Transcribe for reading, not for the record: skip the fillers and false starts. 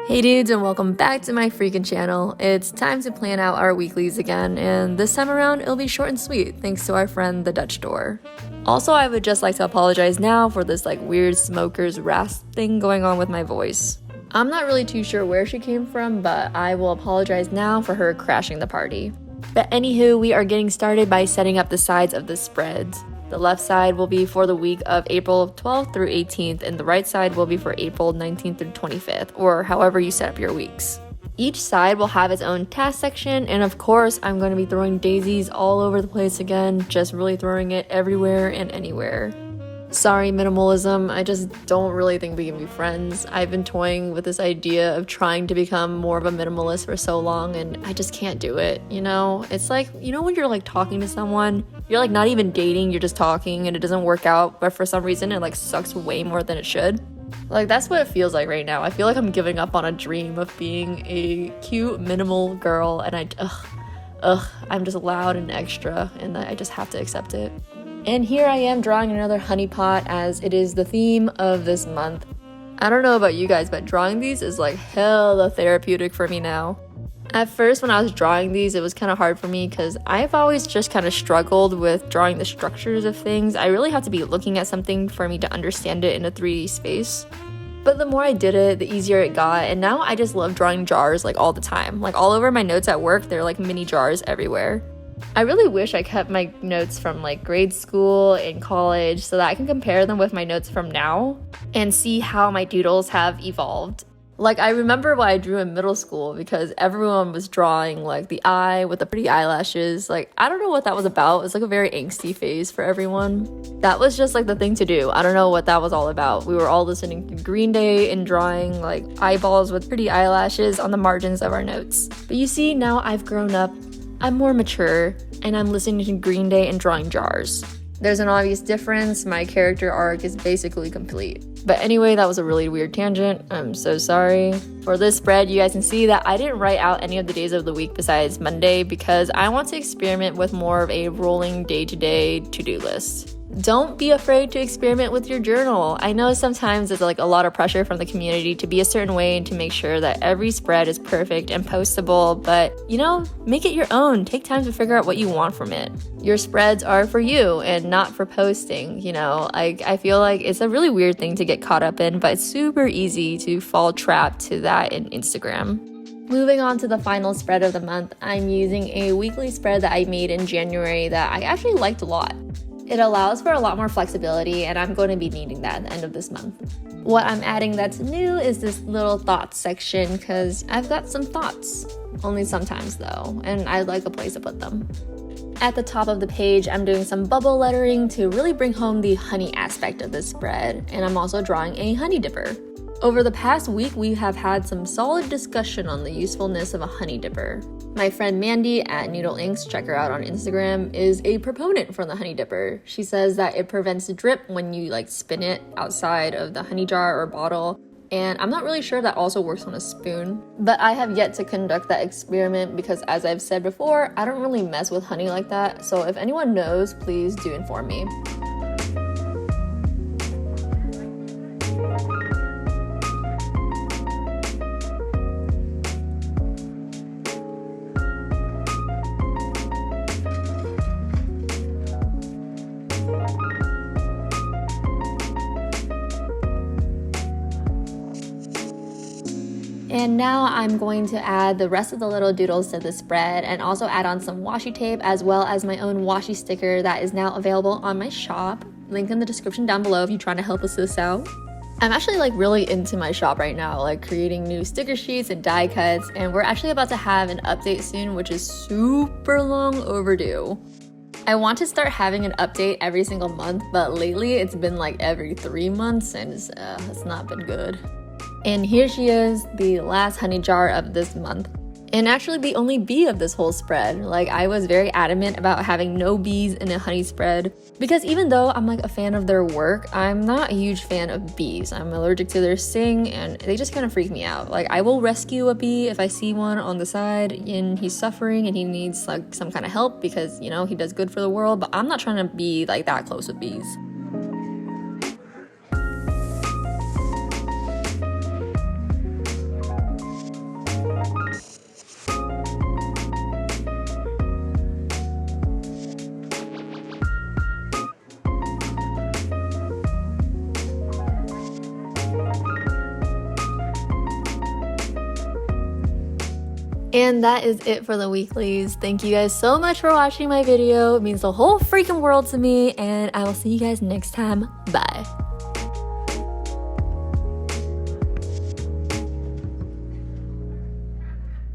Hey dudes, and welcome back to my freaking channel. It's time to plan out our weeklies again, and this time around it'll be short and sweet thanks to our friend the Dutch door. Also, I would just like to apologize now for this weird smoker's rasp thing going on with my voice. I'm not really too sure where she came from, but I will apologize now for her crashing the party. But anywho, we are getting started by setting up the sides of the spreads. The left side will be for the week of April 12th through 18th, and the right side will be for April 19th through 25th, or however you set up your weeks. Each side will have its own task section, and of course, I'm going to be throwing daisies all over the place again, just really throwing it everywhere and anywhere. Sorry, minimalism, I just don't really think we can be friends. I've been toying with this idea of trying to become more of a minimalist for so long, and I just can't do it, you know? It's like, you know when you're talking to someone, you're not even dating, you're just talking and it doesn't work out, but for some reason it sucks way more than it should? That's what it feels like right now. I feel like I'm giving up on a dream of being a cute, minimal girl, and I'm just loud and extra, and I just have to accept it. And here I am drawing another honey pot, as it is the theme of this month. I don't know about you guys, but drawing these is hella therapeutic for me now. At first, when I was drawing these, it was kind of hard for me because I've always just kind of struggled with drawing the structures of things. I really have to be looking at something for me to understand it in a 3D space. But the more I did it, the easier it got, and now I just love drawing jars all the time. All over my notes at work, they're mini jars everywhere. I really wish I kept my notes from grade school and college so that I can compare them with my notes from now and see how my doodles have evolved. I remember what I drew in middle school because everyone was drawing the eye with the pretty eyelashes. I don't know what that was about. It was a very angsty phase for everyone. That was just the thing to do. I don't know what that was all about. We were all listening to Green Day and drawing eyeballs with pretty eyelashes on the margins of our notes. But you see, now I've grown up, I'm more mature, and I'm listening to Green Day and drawing jars. There's an obvious difference. My character arc is basically complete. But anyway, that was a really weird tangent. I'm so sorry. For this spread, you guys can see that I didn't write out any of the days of the week besides Monday because I want to experiment with more of a rolling day-to-day to-do list. Don't be afraid to experiment with your journal. I know sometimes it's a lot of pressure from the community to be a certain way and to make sure that every spread is perfect and postable, but make it your own. Take time to figure out what you want from it. Your spreads are for you and not for posting, I feel it's a really weird thing to get caught up in, but it's super easy to fall trapped to that in Instagram. Moving on to the final spread of the month, I'm using a weekly spread that I made in January that I actually liked a lot. It allows for a lot more flexibility, and I'm going to be needing that at the end of this month. What I'm adding that's new is this little thoughts section because I've got some thoughts. Only sometimes though, and I'd like a place to put them. At the top of the page, I'm doing some bubble lettering to really bring home the honey aspect of this spread, and I'm also drawing a honey dipper. Over the past week, we have had some solid discussion on the usefulness of a honey dipper. My friend Mandy at Noodle Inks, check her out on Instagram, is a proponent for the honey dipper. She says that it prevents drip when you spin it outside of the honey jar or bottle, and I'm not really sure that also works on a spoon. But I have yet to conduct that experiment because, as I've said before, I don't really mess with honey like that, so if anyone knows, please do inform me. And now I'm going to add the rest of the little doodles to the spread and also add on some washi tape as well as my own washi sticker that is now available on my shop. Link in the description down below if you're trying to help us this out. I'm actually really into my shop right now, creating new sticker sheets and die cuts, and we're actually about to have an update soon, which is super long overdue. I want to start having an update every single month, but lately it's been every 3 months and it's not been good. And here she is, the last honey jar of this month. and actually the only bee of this whole spread. Like, I was very adamant about having no bees in a honey spread because even though I'm like a fan of their work, I'm not a huge fan of bees. I'm allergic to their sting and they just kind of freak me out. Like, I will rescue a bee if I see one on the side and he's suffering and he needs like some kind of help because, you know, he does good for the world, but I'm not trying to be like that close with bees. And that is it for the weeklies. Thank you guys so much for watching my video. It means the whole freaking world to me, and I will see you guys next time. Bye.